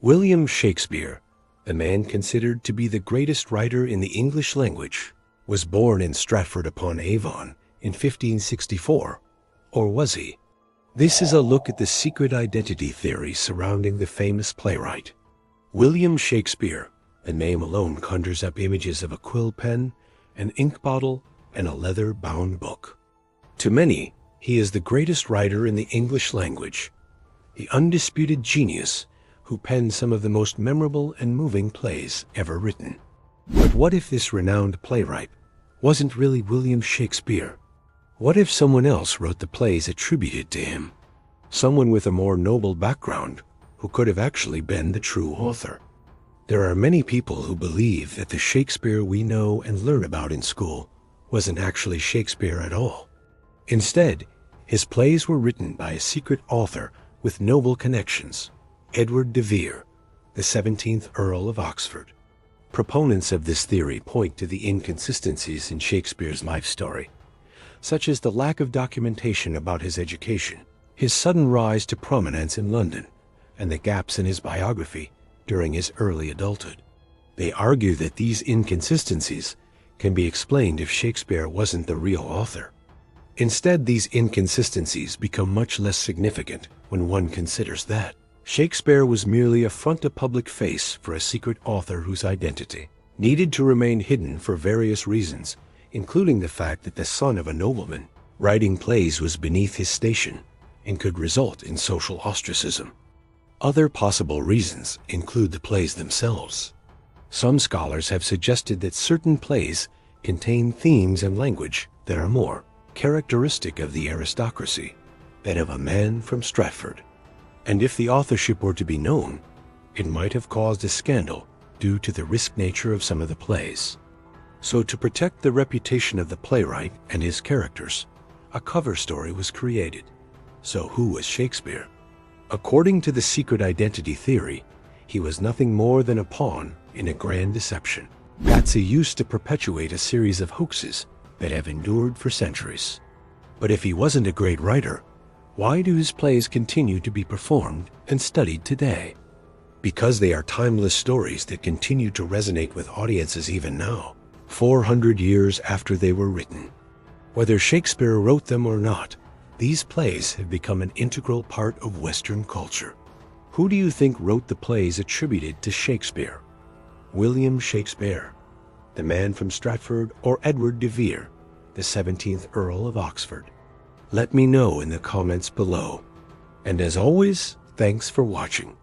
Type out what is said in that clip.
William Shakespeare, a man considered to be the greatest writer in the English language, was born in Stratford-upon-Avon in 1564, or was he? This is a look at the secret identity theory surrounding the famous playwright. William Shakespeare, a name alone conjures up images of a quill pen, an ink bottle, and a leather-bound book. To many, he is the greatest writer in the English language, the undisputed genius who penned some of the most memorable and moving plays ever written. But what if this renowned playwright wasn't really William Shakespeare? What if someone else wrote the plays attributed to him? Someone with a more noble background who could have actually been the true author. There are many people who believe that the Shakespeare we know and learn about in school wasn't actually Shakespeare at all. Instead, his plays were written by a secret author with noble connections, Edward de Vere, the 17th Earl of Oxford. Proponents of this theory point to the inconsistencies in Shakespeare's life story, such as the lack of documentation about his education, his sudden rise to prominence in London, and the gaps in his biography during his early adulthood. They argue that these inconsistencies can be explained if Shakespeare wasn't the real author. Instead, these inconsistencies become much less significant when one considers that Shakespeare was merely a front-to-public face for a secret author whose identity needed to remain hidden for various reasons, including the fact that the son of a nobleman writing plays was beneath his station and could result in social ostracism. Other possible reasons include the plays themselves. Some scholars have suggested that certain plays contain themes and language that are more characteristic of the aristocracy than of a man from Stratford. And if the authorship were to be known, it might have caused a scandal due to the risk nature of some of the plays. So to protect the reputation of the playwright and his characters, a cover story was created. So who was Shakespeare? According to the secret identity theory, he was nothing more than a pawn in a grand deception. Patsy used to perpetuate a series of hoaxes that have endured for centuries. But if he wasn't a great writer, why do his plays continue to be performed and studied today? Because they are timeless stories that continue to resonate with audiences even now, 400 years after they were written. Whether Shakespeare wrote them or not, these plays have become an integral part of Western culture. Who do you think wrote the plays attributed to Shakespeare? William Shakespeare, the man from Stratford, or Edward de Vere, the 17th Earl of Oxford? Let me know in the comments below. And as always, thanks for watching.